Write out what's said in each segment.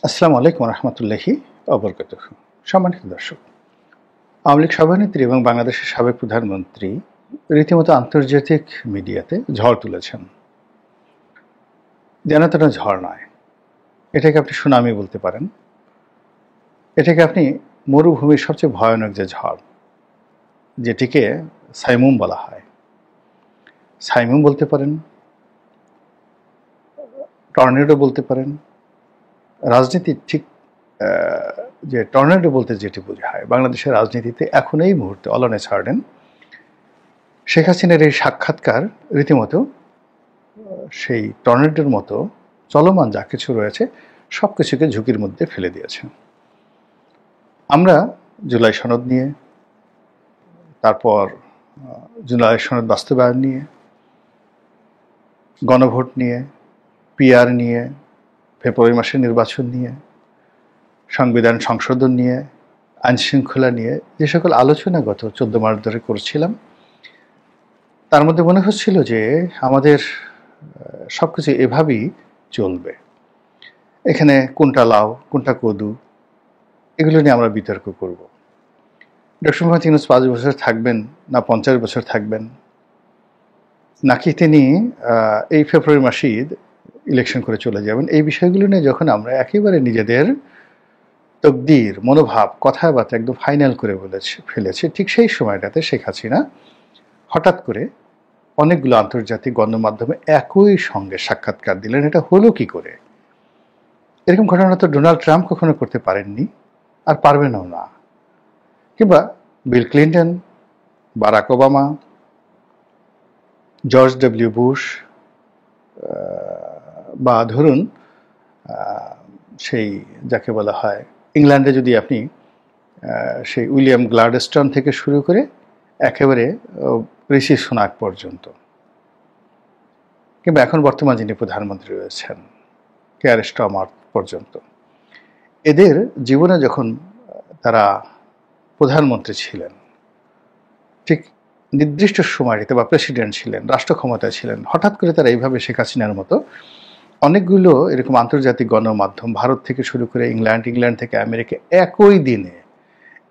আসসালামু আলাইকুম রহমতুল্লাহি অবরকাতুহ। সম্মানিত দর্শক, আওয়ামী লীগ সভানেত্রী এবং বাংলাদেশের সাবেক প্রধানমন্ত্রী রীতিমতো আন্তর্জাতিক মিডিয়াতে ঝড় তুলেছেন। যেন তেন ঝড় নয়, এটাকে আপনি সুনামি বলতে পারেন। এটাকে আপনি মরুভূমির সবচেয়ে ভয়ানক যে ঝড়, যেটিকে সাইমুম বলা হয়, সাইমুম বলতে পারেন, টর্নেডো বলতে পারেন। রাজনীতি ঠিক যে টর্নেডো বলতে যেটি বোঝায় বাংলাদেশের রাজনীতিতে এখন এই মুহূর্তে অলনে ছাড়েন শেখ হাসিনার এই সাক্ষাৎকার রীতিমতো সেই টর্নেডোর মতো চলমান যা কিছু রয়েছে সব কিছুকে ঝুঁকির মধ্যে ফেলে দিয়েছে। আমরা জুলাই সনদ নিয়ে, তারপর জুলাই সনদ বাস্তবায়ন নিয়ে, গণভোট নিয়ে, পিআর নিয়ে, ফেব্রুয়ারি মাসের নির্বাচন নিয়ে, সংবিধান সংশোধন নিয়ে, আইনশৃঙ্খলা নিয়ে যে সকল আলোচনা গত 14 মাস ধরে করছিলাম, তার মধ্যে মনে হচ্ছিল যে আমাদের সব কিছু এভাবেই চলবে। এখানে কোনটা লাউ কোনটা কদু এগুলো নিয়ে আমরা বিতর্ক করব। ডক্টর মোহাম্মদ ইউনূস 5 বছর থাকবেন না 50 বছর থাকবেন, নাকি তিনি এই ফেব্রুয়ারি মাসেই ইলেকশন করে চলে যাবেন, এই বিষয়গুলো নিয়ে যখন আমরা একেবারে নিজেদের তকদির, মনোভাব, কথাবার্তা একদম ফাইনাল করে ফেলেছি, ঠিক সেই সময়টাতে শেখ হাসিনা হঠাৎ করে অনেকগুলো আন্তর্জাতিক গণমাধ্যমে একই সঙ্গে সাক্ষাৎকার দিলেন। এটা হলো কি করে? এরকম ঘটনা তো ডোনাল্ড ট্রাম্প কখনো করতে পারেননি, আর পারবেনও না। কিংবা Bill Clinton, Barack Obama, George W Bush, বা ধরুন সেই যাকে বলা হয় ইংল্যান্ডে যদি আপনি সেই উইলিয়াম গ্লাডস্টোন থেকে শুরু করে একেবারে ঋষি সুনাক পর্যন্ত, কিংবা এখন বর্তমান যিনি প্রধানমন্ত্রী রয়েছেন কেয়ার স্টারমার পর্যন্ত, এদের জীবনে যখন তারা প্রধানমন্ত্রী ছিলেন, ঠিক নির্দিষ্ট সময়টিতে বা প্রেসিডেন্ট ছিলেন, রাষ্ট্র ক্ষমতায় ছিলেন, হঠাৎ করে তারা এইভাবে শেখ হাসিনার মতো অনেকগুলো এরকম আন্তর্জাতিক গণমাধ্যম, ভারত থেকে শুরু করে ইংল্যান্ড থেকে আমেরিকা, একই দিনে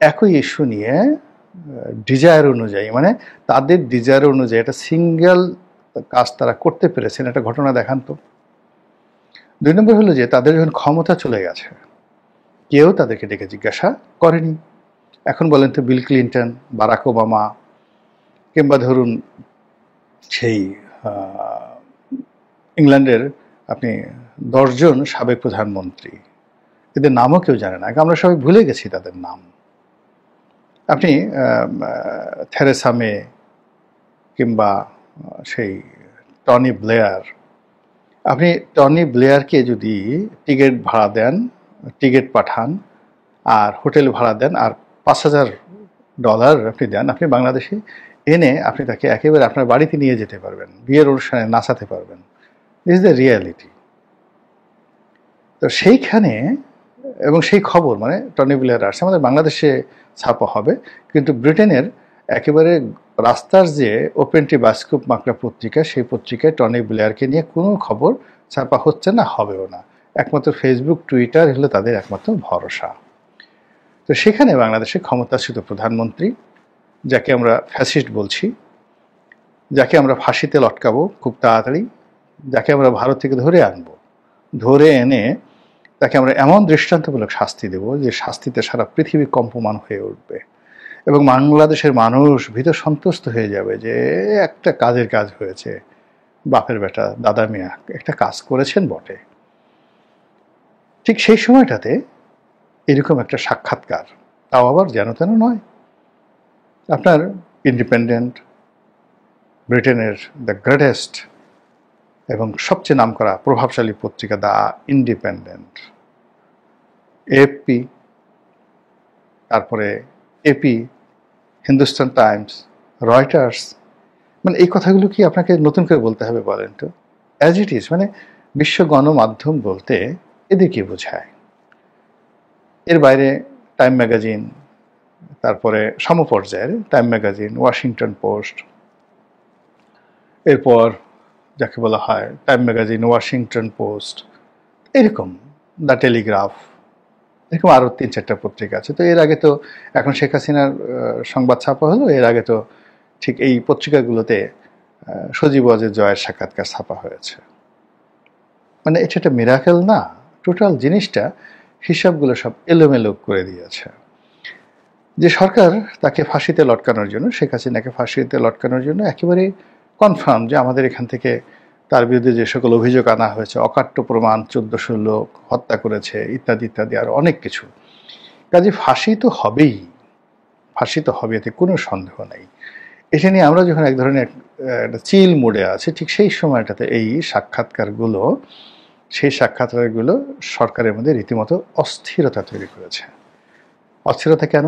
একই ইস্যু নিয়ে ডিজায়ার অনুযায়ী, মানে তাদের ডিজায়ার অনুযায়ী একটা সিঙ্গেল কাজ তারা করতে পেরেছেন, একটা ঘটনা দেখান তো। 2 নম্বর হলো যে তাদের যখন ক্ষমতা চলে গেছে কেউ তাদেরকে ডেকে জিজ্ঞাসা করেনি। এখন বলেন তো বিল ক্লিন্টন, বারাক ওবামা, কিংবা ধরুন সেই ইংল্যান্ডের আপনি 10 জন সাবেক প্রধানমন্ত্রী, এদের নামও কেউ জানে না, আমরা সবাই ভুলে গেছি তাদের নাম। আপনি থেরেসা মে কিংবা সেই টনি ব্লেয়ার, আপনি টনি ব্লেয়ারকে যদি টিকিট ভাড়া দেন, টিকিট পাঠান আর হোটেল ভাড়া দেন আর $5,000 আপনি দেন, আপনি বাংলাদেশে এনে আপনি তাকে একেবারে আপনার বাড়িতে নিয়ে যেতে পারবেন, বিয়ের অনুষ্ঠানে নাচাতে পারবেন। This is the reality. তো সেইখানে এবং সেই খবর মানে টনি ব্লেয়ার আসছে আমাদের বাংলাদেশে ছাপা হবে, কিন্তু ব্রিটেনের একেবারে রাস্তার যে ওপেনটি বাস্কুপ মাকড়া পত্রিকা, সেই পত্রিকায় টনি ব্লেয়ারকে নিয়ে কোনো খবর ছাপা হচ্ছে না, হবেও না। একমাত্র ফেসবুক, টুইটার হলো তাদের একমাত্র ভরসা। তো সেখানে বাংলাদেশে ক্ষমতাচ্যুত প্রধানমন্ত্রী, যাকে আমরা ফ্যাসিস্ট বলছি, যাকে আমরা ফাঁসিতে লটকাবো খুব তাড়াতাড়ি, যাকে আমরা ভারত থেকে ধরে আনবো, ধরে এনে তাকে আমরা এমন দৃষ্টান্তমূলক শাস্তি দেব যে শাস্তিতে সারা পৃথিবী কম্পমান হয়ে উঠবে এবং বাংলাদেশের মানুষ ভীত সন্তুষ্ট হয়ে যাবে যে একটা কাজের কাজ হয়েছে, বাপের বেটা দাদা মিয়া একটা কাজ করেছেন বটে। ঠিক সেই সময়টাতে এরকম একটা সাক্ষাৎকার, তাও আবার যেন তেন নয়, আপনার ইন্ডিপেন্ডেন্ট, ব্রিটেনের দ্য গ্রেটেস্ট এবং সবচেয়ে নামকরা প্রভাবশালী পত্রিকা দ্য ইন্ডিপেন্ডেন্ট, এএফপি, তারপরে এপি, হিন্দুস্তান টাইমস, রয়টার্স, মানে এই কথাগুলো কি আপনাকে নতুন করে বলতে হবে বলেন তো? অ্যাজ ইট ইজ, মানে বিশ্ব গণমাধ্যম বলতে এদেরকে বোঝায়। এর বাইরে টাইম ম্যাগাজিন, তারপরে সমপর্যায়ের টাইম ম্যাগাজিন, ওয়াশিংটন পোস্ট, এরপর যাকে বলা হয় টাইম ম্যাগাজিন, ওয়াশিংটন পোস্ট, এরকম দ্য টেলিগ্রাফ, এরকম আরও 3-4টা পত্রিকা আছে। তো এর আগে তো এখন শেখ হাসিনার সংবাদ ছাপা হলো, এর আগে তো ঠিক এই পত্রিকাগুলোতে সজীব ওয়াজেদ জয়ের সাক্ষাৎকার ছাপা হয়েছে। মানে এটা একটা মিরাকেল না? টোটাল জিনিসটা হিসাবগুলো সব এলোমেলো করে দিয়েছে। যে সরকার তাকে ফাঁসিতে লটকানোর জন্য, শেখ হাসিনাকে ফাঁসিতে লটকানোর জন্য একেবারে কনফার্ম যে আমাদের এখান থেকে তার বিরুদ্ধে যে সকল অভিযোগ আনা হয়েছে, অকাট্য প্রমাণ, 1400 লোক হত্যা করেছে ইত্যাদি ইত্যাদি আর অনেক কিছু, কাজে ফাঁসি তো হবেই, ফাঁসি তো হবে, এতে কোনো সন্দেহ নেই। এটা নিয়ে আমরা যখন এক ধরনের একটা চিল মোডে আছে, ঠিক সেই সময়টাতে এই সাক্ষাৎকারগুলো, সেই সাক্ষাৎকারগুলো সরকারের মধ্যে রীতিমতো অস্থিরতা তৈরি করেছে। অস্থিরতা কেন?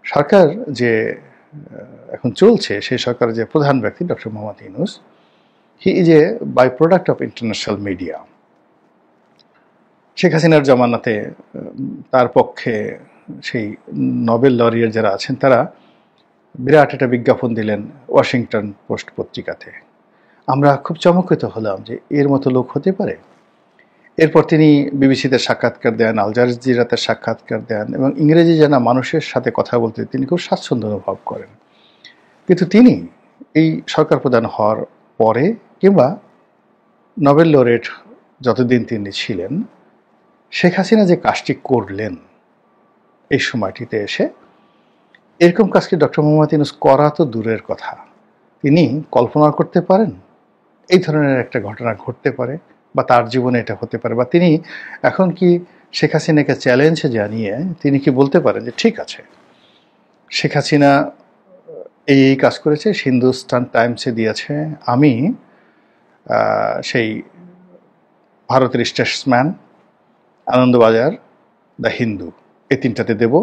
সরকার যে এখন চলছে, সেই সরকারের যে প্রধান ব্যক্তি doctor Mohammad Yunus, he is a byproduct of international media. Sheikh হাসিনার জমানাতে তার পক্ষে সেই নোবেল লরিয়ার যারা আছেন তারা বিরাট একটা বিজ্ঞাপন দিলেন ওয়াশিংটন পোস্ট পত্রিকাতে। আমরা খুব চমকিত হলাম যে এর মতো লোক হতে পারে। এরপর তিনি বিবিসিতে সাক্ষাৎকার দেন, আল জাজিরাতে সাক্ষাৎকার দেন এবং ইংরেজি জানা মানুষের সাথে কথা বলতে তিনি খুব স্বাচ্ছন্দ্য অনুভব করেন। কিন্তু তিনি এই সরকার প্রধান হওয়ার পরে কিংবা নোবেল লরেট যতদিন তিনি ছিলেন, শেখ হাসিনা যে কাজটি করলেন এই সময়টিতে এসে, এরকম কাজকে ডক্টর মোহাম্মদ ইউনূস করা তো দূরের কথা, তিনি কল্পনা করতে পারেন এই ধরনের একটা ঘটনা ঘটতে পারে বা তার জীবনে এটা হতে পারে, বা তিনি এখন কি শেখ হাসিনাকে চ্যালেঞ্জ জানিয়ে তিনি কি বলতে পারেন যে ঠিক আছে, শেখ হাসিনা এই কাজ করেছে, হিন্দুস্তান টাইমসে দিয়েছে, আমি সেই ভারতের স্টেটসম্যান, আনন্দবাজার, দ্য হিন্দু, এই 3টাতে দেব,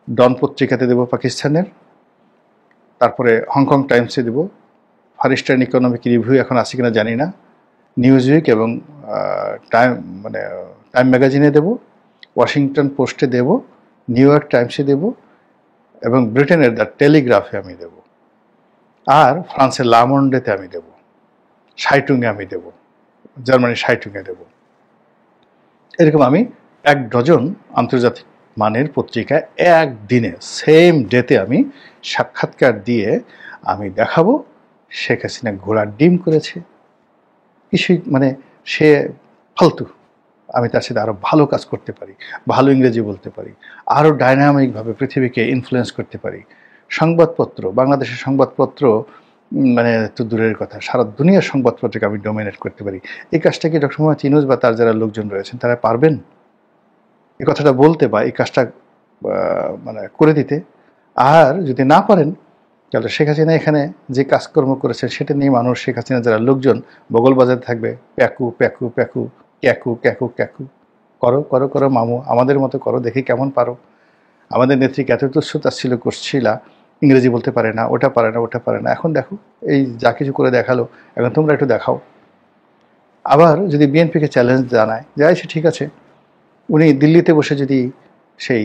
ডন পত্রিকাতে দেব পাকিস্তানের, তারপরে হংকং টাইমসে দেব, ফার ইস্টার্ন ইকোনমিক রিভিউ এখন আছে কিনা জানি না, নিউজ উইক এবং টাইম ম্যাগাজিনে দেব, ওয়াশিংটন পোস্টে দেব, নিউ ইয়র্ক টাইমসে দেব এবং ব্রিটেনের দ্য টেলিগ্রাফে আমি দেব, আর ফ্রান্সের লামন্ডেতে আমি দেব, শাইটুংয়ে আমি দেব, জার্মানির শাইটুংয়ে দেব। এরকম আমি 1 ডজন আন্তর্জাতিক মানের পত্রিকায় একদিনে সেম ডেতে আমি সাক্ষাৎকার দিয়ে আমি দেখাবো শেখ হাসিনা ঘোড়ার ডিম করেছে, কিছুই মানে সে ফালতু, আমি তার সাথে আরও ভালো কাজ করতে পারি, ভালো ইংরেজি বলতে পারি, আরও ডাইনামিকভাবে পৃথিবীকে ইনফ্লুয়েন্স করতে পারি। সংবাদপত্র, বাংলাদেশের সংবাদপত্র মানে তো দূরের কথা, সারা দুনিয়ার সংবাদপত্রকে আমি ডমিনেট করতে পারি। এই কাজটা কি ডক্টর মোহাম্মদ ইউনূস বা তার যারা লোকজন রয়েছেন তারা পারবেন এই কথাটা বলতে বা এই কাজটা মানে করে দিতে? আর যদি না পারেন তাহলে শেখ হাসিনা এখানে যে কাজকর্ম করেছে সেটা নিয়ে মানুষ, শেখ হাসিনা যারা লোকজন বগল বাজাতে থাকবে, প্যাকু প্যাকু প্যাকু, ক্যাকু ক্যাকু ক্যাকু, করো করো করো মামু, আমাদের মতো করো, দেখি কেমন পারো। আমাদের নেত্রীকে এত তুচ্ছতাচ্ছিল করছিলা, ইংরেজি বলতে পারে না, ওটা পারে না, ওটা পারে না, এখন দেখো এই যা কিছু করে দেখালো, এখন তোমরা একটু দেখাও। আবার যদি বিএনপিকে চ্যালেঞ্জ জানায় যে আচ্ছা ঠিক আছে, উনি দিল্লিতে বসে যদি সেই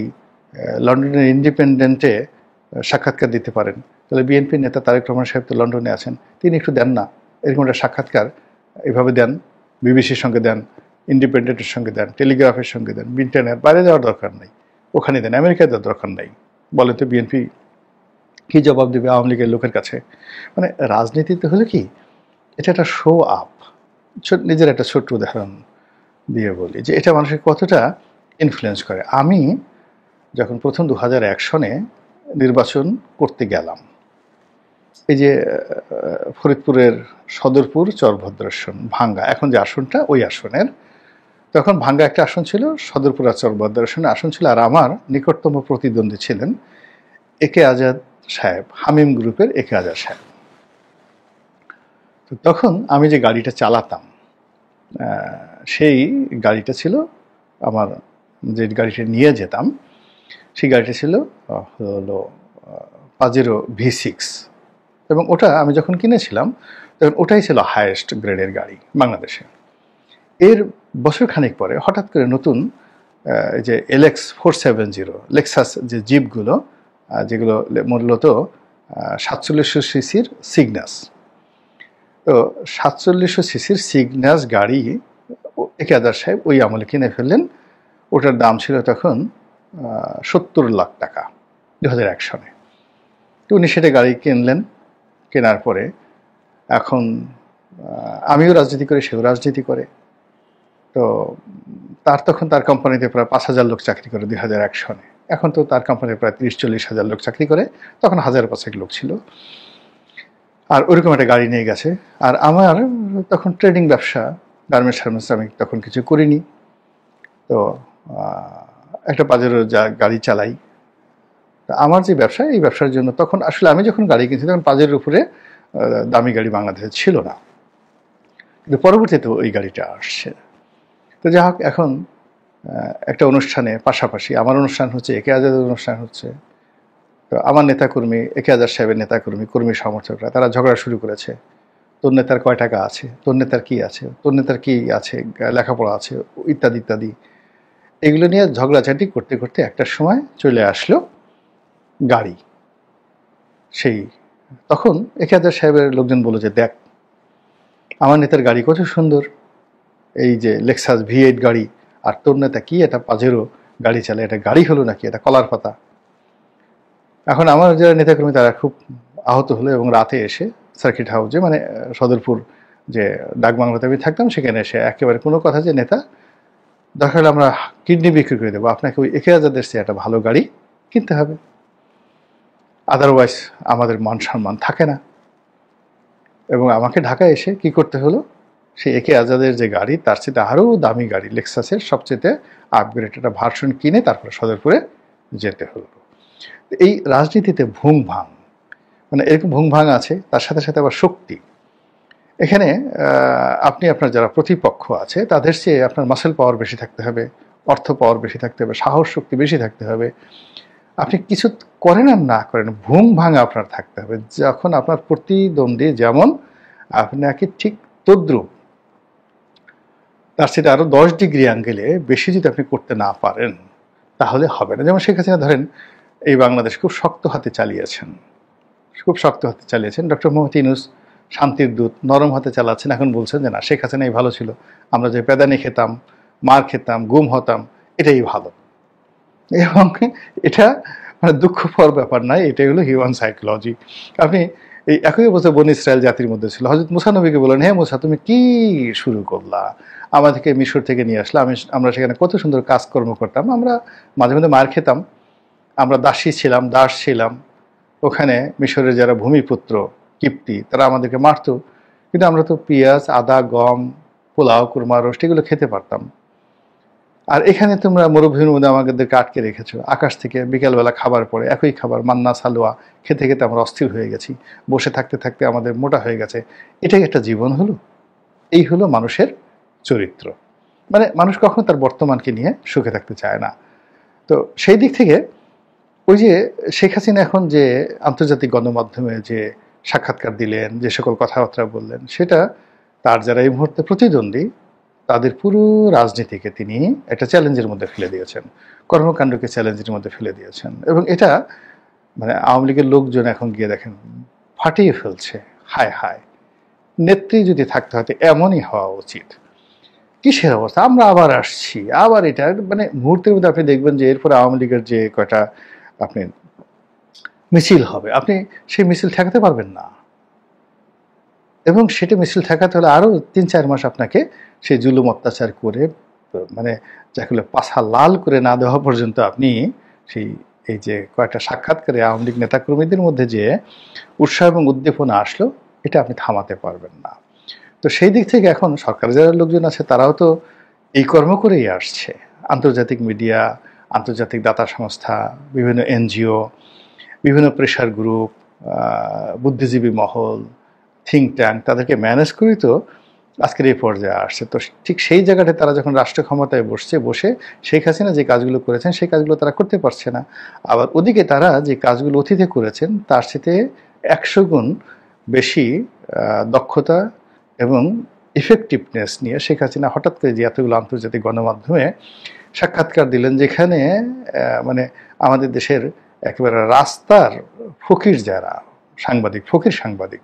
লন্ডনের ইন্ডিপেন্ডেন্টে সাক্ষাৎকার দিতে পারেন, তাহলে বিএনপির নেতা তারেক রহমান সাহেব তো লন্ডনে আছেন, তিনি একটু দেন না এরকম একটা সাক্ষাৎকার, এভাবে দেন, বিবিসির সঙ্গে দেন, ইন্ডিপেন্ডেন্টের সঙ্গে দেন, টেলিগ্রাফের সঙ্গে দেন, ব্রিটেনের বাইরে যাওয়ার দরকার নেই, ওখানে দেন, আমেরিকায় দেওয়ার দরকার নেই। বলে তো বিএনপি কী জবাব দেবে আওয়ামী লীগের লোকের কাছে? মানে রাজনীতিতে হলে কি এটা একটা শো আপ। নিজের একটা ছোট্ট উদাহরণ দিয়ে বলি যে এটা মানুষের কতটা ইনফ্লুয়েন্স করে। আমি যখন প্রথম 2001 সনে নির্বাচন করতে গেলাম, এই যে ফরিদপুরের সদরপুর চরভদ্রাসন ভাঙ্গা, এখন যে আসনটা ওই আসনের, তখন ভাঙ্গা একটা আসন ছিল, সদরপুর আর চরভদ্রাসনের আসন ছিল, আর আমার নিকটতম প্রতিদ্বন্দ্বী ছিলেন একে আজাদ সাহেব, হামিম গ্রুপের একে আজাদ সাহেব। তো তখন আমি যে গাড়িটা চালাতাম সেই গাড়িটা ছিল, আমার যে গাড়িটা নিয়ে যেতাম সেই গাড়িটা ছিল হলো পাজেরো V6, এবং ওটা আমি যখন কিনেছিলাম তখন ওটাই ছিল হায়েস্ট গ্রেডের গাড়ি বাংলাদেশে। এর বছরখানেক পরে হঠাৎ করে নতুন যে LX 470 লেক্সাস যে জিপগুলো, যেগুলো মূলত 4700 সিসির সিগনাস, তো 4700 সিসির সিগনাস গাড়ি একে আজাদ সাহেব ওই আমলে কিনে ফেললেন। ওটার দাম ছিল তখন 70 লাখ টাকা 2001 সনে। তো উনি সেটা গাড়ি কিনলেন। কেনার পরে এখন আমিও রাজনীতি করি, সেও রাজনীতি করে। তো তখন তার কোম্পানিতে প্রায় 5,000 লোক চাকরি করে 2001 সনে। এখন তো তার কোম্পানিতে প্রায় 30-40 হাজার লোক চাকরি করে, তখন 1000-5 লোক ছিল। আর ওরকম একটা গাড়ি নিয়ে গেছে। আর আমার তখন ট্রেডিং ব্যবসা, গার্মেন্টস আমি তখন কিছু করিনি। তো একটা পাজেরো গাড়ি চালাই। আমার যে ব্যবসা, এই ব্যবসার জন্য তখন আসলে আমি যখন গাড়ি কিনছি তখন পাজেরোর উপরে দামি গাড়ি বাংলাদেশে ছিল না, কিন্তু পরবর্তীতে ওই গাড়িটা আসছে। তো যাই হোক, এখন একটা অনুষ্ঠানে পাশাপাশি আমার অনুষ্ঠান হচ্ছে, একে আজাদের অনুষ্ঠান হচ্ছে। তো আমার নেতাকর্মী, একে আজাদ সাহেবের নেতাকর্মী, কর্মী সমর্থকরা তারা ঝগড়া শুরু করেছে। তোর নেতার কয় টাকা আছে, তোর নেতার কি আছে, তোর নেতার কি আছে, লেখাপড়া আছে, ইত্যাদি ইত্যাদি। এগুলো নিয়ে ঝগড়াঝাটি করতে করতে একটা সময় চলে আসলো গাড়ি। সেই তখন একে আজাদ সাহেবের লোকজন বলল যে, দেখ আমার নেতার গাড়ি কত সুন্দর, এই যে লেক্সাস V8 গাড়ি, আর তোর নেতা কি এটা পাজেরো গাড়ি চালায়, এটা গাড়ি হলো নাকি, এটা কলার পাতা। এখন আমার যারা নেতাকর্মী তারা খুব আহত হলো এবং রাতে এসে সার্কিট হাউসে, মানে সদরপুর যে ডাকবাংলাতে আমি থাকতাম, সেখানে এসে একেবারে কোনো কথা যে নেতা দরকার হলে আমরা কিডনি বিক্রি করে দেবো, আপনাকে ওই একে আজাদের চেয়ে একটা ভালো গাড়ি কিনতে হবে, আদারওয়াইজ আমাদের মান সম্মান থাকে না। এবং আমাকে ঢাকায় এসে কি করতে হলো, সেই একে আজাদের যে গাড়ি তার চেয়ে আরও দামি গাড়ি, লেক্সাসের সবচেয়ে আপগ্রেড একটা ভার্সন কিনে তারপরে সদরপুরে যেতে হলো। এই রাজনীতিতে ভুং ভাং, মানে এরকম ভুং ভাং আছে, তার সাথে সাথে আবার শক্তি। এখানে আপনি আপনার যারা প্রতিপক্ষ আছে তাদের চেয়ে আপনার মাসেল পাওয়ার বেশি থাকতে হবে, অর্থ পাওয়ার বেশি থাকতে হবে, সাহস শক্তি বেশি থাকতে হবে। আপনি কিছু করেন আর না করেন, ভুং ভাঙা আপনার থাকতে হবে। যখন আপনার প্রতিদ্বন্দ্বী যেমন, আপনাকে ঠিক তদ্রুপ তার সেটা আরও 10 ডিগ্রি অ্যাঙ্গেলে বেশি যদি আপনি করতে না পারেন তাহলে হবে না। যেমন শেখ হাসিনা ধরেন এই বাংলাদেশ খুব শক্ত হাতে চালিয়েছেন, খুব শক্ত হাতে চালিয়েছেন। ডক্টর মোহাম্মদ ইউনূস শান্তির দূত, নরম হাতে চালাচ্ছেন। এখন বলছেন যে না, শেখ হাসিনাই ভালো ছিল, আমরা যে পেদানি খেতাম, মার খেতাম, গুম হতাম, এটাই ভালো। এবং এটা মানে দুঃখকর ব্যাপার নয়, এটাই হলো হিউম্যান সাইকোলজি। আপনি এই একই অবস্থা বনি ইসরায়েল জাতির মধ্যে ছিল। হযরত মুসা নবীকে বললেন, হে মুসা তুমি কি শুরু করলা, আমাদেরকে মিশর থেকে নিয়ে আসলে, আমরা সেখানে কত সুন্দর কাজকর্ম করতাম, আমরা মাঝে মধ্যে মার খেতাম, আমরা দাসী ছিলাম, দাস ছিলাম, ওখানে মিশরের যারা ভূমিপুত্র কিপ্তি তারা আমাদেরকে মারতো, কিন্তু আমরা তো পেঁয়াজ, আদা, গম, পোলাও, কুরমা, রোস্ট এগুলো খেতে পারতাম। আর এখানে তোমরা মরুভূমির মধ্যে আমাদেরকে আটকে রেখেছো, আকাশ থেকে বিকেলবেলা খাবার পরে একই খাবার মান্না সালোয়া খেতে খেতে আমরা অস্থির হয়ে গেছি, বসে থাকতে থাকতে আমাদের মোটা হয়ে গেছে। এটাই একটা জীবন হলো? এই হলো মানুষের চরিত্র। মানে মানুষ কখনো তার বর্তমানকে নিয়ে সুখে থাকতে চায় না। তো সেই দিক থেকে ওই যে শেখ হাসিনা এখন যে আন্তর্জাতিক গণমাধ্যমে যে সাক্ষাৎকার দিলেন, যে সকল কথাবার্তা বললেন, সেটা তার যারা এই মুহূর্তে প্রতিদ্বন্দ্বী তাদের পুরো রাজনীতিকে তিনি একটা চ্যালেঞ্জের মধ্যে ফেলে দিয়েছেন, কর্মকাণ্ডকে চ্যালেঞ্জের মধ্যে ফেলে দিয়েছেন। এবং এটা মানে আওয়ামী লীগের লোকজন এখন গিয়ে দেখেন ফাটিয়ে ফেলছে। হায় হায়, নেত্রী যদি থাকতে হয়তো এমনই হওয়া উচিত। কিসের অবস্থা, আমরা আবার আসছি, আবার এটা মানে মুহূর্তের মধ্যে আপনি দেখবেন যে এরপরে আওয়ামী লীগের যে কয়টা আপনি মিছিল হবে, আপনি সেই মিছিল ঠেকাতে পারবেন না। এবং সেটা মিছিল ঠেকাতে হলে আরও 3-4 মাস আপনাকে সেই জুলুম অত্যাচার করে, মানে যাকে বলে পাছা লাল করে না দেওয়া পর্যন্ত আপনি সেই এই যে কয়েকটা সাক্ষাৎকারে আওয়ামী লীগ নেতাকর্মীদের মধ্যে যে উৎসাহ এবং উদ্দীপনা আসলো, এটা আপনি থামাতে পারবেন না। তো সেই দিক থেকে এখন সরকারের যারা লোকজন আছে তারাও তো এই কর্ম করেই আসছে। আন্তর্জাতিক মিডিয়া, আন্তর্জাতিক দাতা সংস্থা, বিভিন্ন NGO, বিভিন্ন প্রেশার গ্রুপ, বুদ্ধিজীবী মহল, থিঙ্ক ট্যাঙ্ক, তাদেরকে ম্যানেজ করেই তো আজকের এই পর্যায়ে আসছে। তো ঠিক সেই জায়গাটা তারা যখন রাষ্ট্র ক্ষমতায় বসে শেখ হাসিনা যে কাজগুলো করেছেন সেই কাজগুলো তারা করতে পারছে না। আবার ওদিকে তারা যে কাজগুলো অতীতে করেছেন তার সাথে 100 গুণ বেশি দক্ষতা এবং ইফেক্টিভনেস নিয়ে শেখ হাসিনা হঠাৎ করে যে এতগুলো আন্তর্জাতিক গণমাধ্যমে সাক্ষাৎকার দিলেন, যেখানে মানে আমাদের দেশের একেবারে রাস্তার ফকির যারা সাংবাদিক, ফকির সাংবাদিক,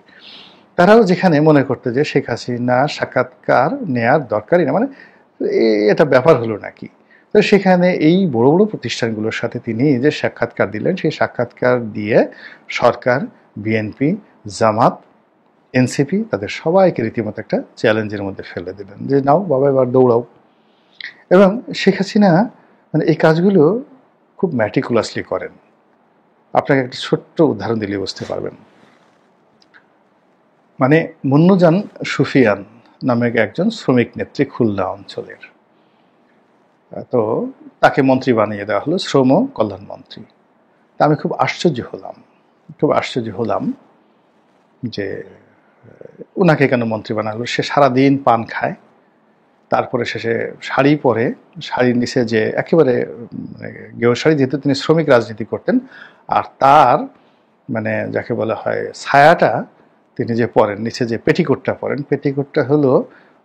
তারাও যেখানে মনে করতে যে শেখ হাসিনা সাক্ষাৎকার নেয়ার দরকারই না, মানে এটা ব্যাপার হলো নাকি? তো সেখানে এই বড় বড় প্রতিষ্ঠানগুলোর সাথে তিনি যে সাক্ষাৎকার দিলেন, সেই সাক্ষাৎকার দিয়ে সরকার, বিএনপি, জামাত, এনসিপি তাদের সবাইকে রীতিমতো একটা চ্যালেঞ্জের মধ্যে ফেলে দিলেন যে নাও বাবা এবার দৌড়াও। এবং শেখ হাসিনা মানে এই কাজগুলো খুব ম্যাটিকুলাসলি করেন। আপনাকে একটা ছোট্ট উদাহরণ দিলে বুঝতে পারবেন। মানে মুন্নুজান সুফিয়ান নামে একজন শ্রমিক নেত্রী খুলনা অঞ্চলের, তো তাকে মন্ত্রী বানিয়ে দেওয়া হলো, শ্রম কল্যাণ মন্ত্রী। তা আমি খুব আশ্চর্য হলাম যে ওনাকে কেন মন্ত্রী বানালো। সে সারাদিন পান খায়, তারপরে শেষে শাড়ি পরে, শাড়ির নিচে যে একেবারে মানে গেও শাড়ি, যেহেতু তিনি শ্রমিক রাজনীতি করতেন, আর তার মানে যাকে বলা হয় ছায়াটা তিনি যে পরেন, নিচে যে পেটিকোটটা পরেন, পেটিকোটটা হলো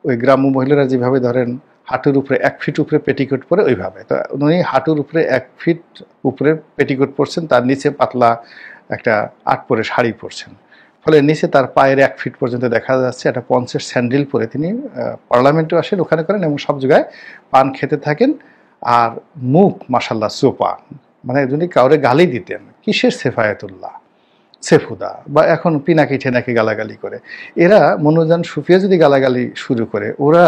ওই গ্রাম্য মহিলারা যেভাবে ধরেন হাঁটুর উপরে 1 ফিট উপরে পেটিকোট পরে ওইভাবে, তো উনি হাঁটুর উপরে 1 ফিট উপরে পেটিকোট পরছেন, তার নিচে পাতলা একটা 8 পরে শাড়ি পরছেন। ফলে নিচে তার পায়ের 1 ফিট পর্যন্ত দেখা যাচ্ছে একটা পঞ্চের স্যান্ডেল পরে তিনি পার্লামেন্টে আসেন, ওখানে করেন এবং সব জায়গায় পান খেতে থাকেন। আর মুখ মাশাল্লাহ সোপা, মানে যদি কাউরে গালি দিতেন কিসের সেফায়েতুল্লাহ, সেফুদা বা এখন পিনাকি ঠেনাকি গালাগালি করে, এরা মনোজান সুফিয়া যদি গালাগালি শুরু করে ওরা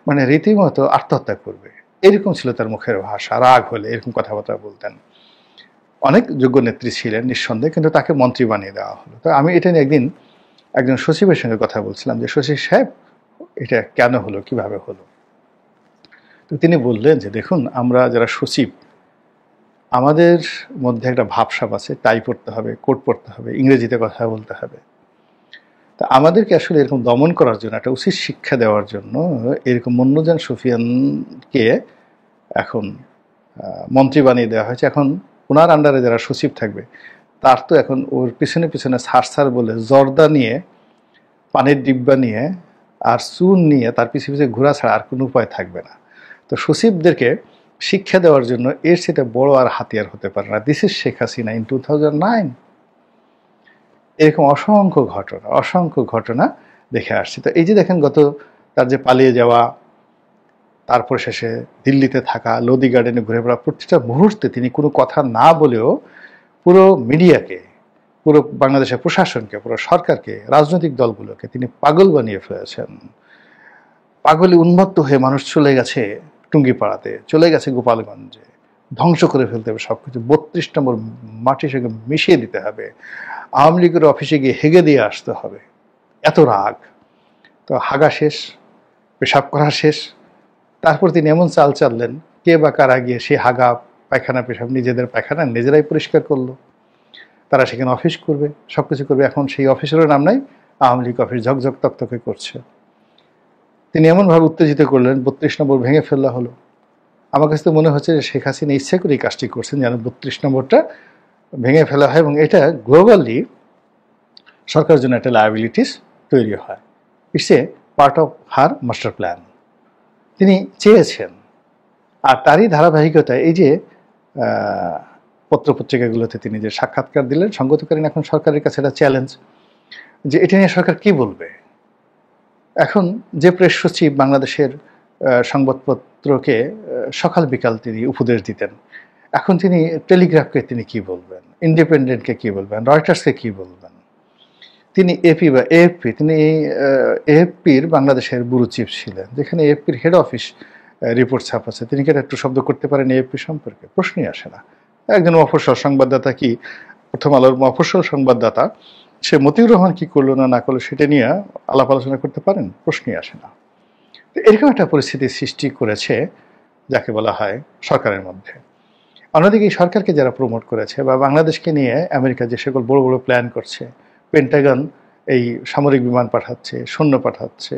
মানে রীতিমতো আত্মহত্যা করবে, এরকম ছিল তার মুখের ভাষা। রাগ হলে এরকম কথাবার্তা বলতেন। অনেক যোগ্য নেত্রী ছিলেন নিঃসন্দেহে, কিন্তু তাকে মন্ত্রী বানিয়ে দেওয়া হলো। তো আমি এটা নিয়ে একদিন একজন সচিবের সঙ্গে কথা বলছিলাম যে সচিব সাহেব এটা কেন হলো, কিভাবে হলো? তো তিনি বললেন যে দেখুন, আমরা যারা সচিব আমাদের মধ্যে একটা ভাবসাব আছে, টাই পড়তে হবে, কোট পড়তে হবে, ইংরেজিতে কথা বলতে হবে। তা আমাদেরকে আসলে এরকম দমন করার জন্য, একটা উচিত শিক্ষা দেওয়ার জন্য এরকম মুন্নুজান সুফিয়ানকে এখন মন্ত্রী বানিয়ে দেওয়া হয়েছে। এখন ওনার আন্ডারে যারা সচিব থাকবে তার তো এখন ওর পিছনে পিছনে সার বলে জর্দা নিয়ে, পানির ডিব্বা নিয়ে আর চুন নিয়ে তার পিছিয়ে পিছিয়ে ঘোরা ছাড়া আর কোনো উপায় থাকবে না। তো সচিবদেরকে শিক্ষা দেওয়ার জন্য এর সেটা বড় আর হাতিয়ার হতে পারে না। This is Sheikh Hasina in 2009। এরকম অসংখ্য ঘটনা দেখে আসছি। তো এই যে দেখেন গত তার যে পালিয়ে যাওয়া, তারপর শেষে দিল্লিতে থাকা, লোদি গার্ডেনে ঘুরে বেড়া, প্রতিটা মুহূর্তে তিনি কোনো কথা না বলেও পুরো মিডিয়াকে, পুরো বাংলাদেশের প্রশাসনকে, পুরো সরকারকে, রাজনৈতিক দলগুলোকে তিনি পাগল বানিয়ে ফেলেছেন। পাগলে উন্মত্ত হয়ে মানুষ চলে গেছে টুঙ্গিপাড়াতে, চলে গেছে গোপালগঞ্জে, ধ্বংস করে ফেলতে হবে সবকিছু, 32 নম্বর মাটির সঙ্গে মিশিয়ে দিতে হবে, আওয়ামী লীগের অফিসে গিয়ে হেগে দিয়ে আসতে হবে, এত রাগ। তো হাগা শেষ, পেশাব করা শেষ, তারপর তিনি এমন চাল চাললেন, কে বা কারা গিয়ে সেই হাগা পায়খানা পেশাব নিজেদের পায়খানা নিজেরাই পরিষ্কার করলো। তারা সেখানে অফিস করবে, সব কিছু করবে। এখন সেই অফিসেরও নাম নাই, আওয়ামী লীগ অফিস ঝকঝক তকতকে করছে। তিনি এমনভাবে উত্তেজিত করলেন, 32 নম্বর ভেঙে ফেলা হলো। আমার কাছে তো মনে হচ্ছে যে শেখ হাসিনা ইচ্ছে করে এই কাজটি করছেন যেন 32 নম্বরটা ভেঙে ফেলা হয় এবং এটা গ্লোবালি সরকারের জন্য একটা লায়াবিলিটিস তৈরি হয়। It's a part of her master plan, তিনি চেয়েছেন। আর তারই ধারাবাহিকতায় এই যে পত্রপত্রিকাগুলোতে তিনি যে সাক্ষাৎকার দিলেন, সঙ্গতকালীন এখন সরকারের কাছে একটা চ্যালেঞ্জ যে এটা নিয়ে সরকার কি বলবে। এখন যে প্রেস সচিব বাংলাদেশের সংবাদপত্রকে সকাল বিকাল তিনি উপদেশ দিতেন, এখন তিনি টেলিগ্রাফকে তিনি কি বলবেন, ইন্ডিপেন্ডেন্টকে কি বলবেন, রয়টার্সকে কি বলবেন। তিনি এপি বা এএফপি, তিনি এএফপির বাংলাদেশের ব্যুরো চিফ ছিলেন, যেখানে এএফপির হেড অফিস রিপোর্ট ছাপাচ্ছে। তিনি কি একটু শব্দ করতে পারেন এএফপি সম্পর্কে? প্রশ্নই আসে না। একজন মফস্বল সংবাদদাতা, কি প্রথম আলোর মফস্বল সংবাদদাতা, সে মতিউর রহমান কি করলো না করলো সেটা নিয়ে আলাপ আলোচনা করতে পারেন? প্রশ্নই আসে না। এরকম একটা পরিস্থিতির সৃষ্টি করেছে যাকে বলা হয় সরকারের মধ্যে। অন্যদিকে এই সরকারকে যারা প্রমোট করেছে বা বাংলাদেশকে নিয়ে আমেরিকা যে সকল বড় বড় প্ল্যান করছে, পেন্টাগন এই সামরিক বিমান পাঠাচ্ছে, সৈন্য পাঠাচ্ছে,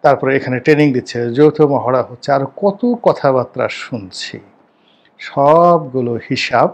তারপরে এখানে ট্রেনিং দিচ্ছে, যৌথ মহড়া হচ্ছে, আর কত কথাবার্তা শুনছি, সবগুলো হিসাব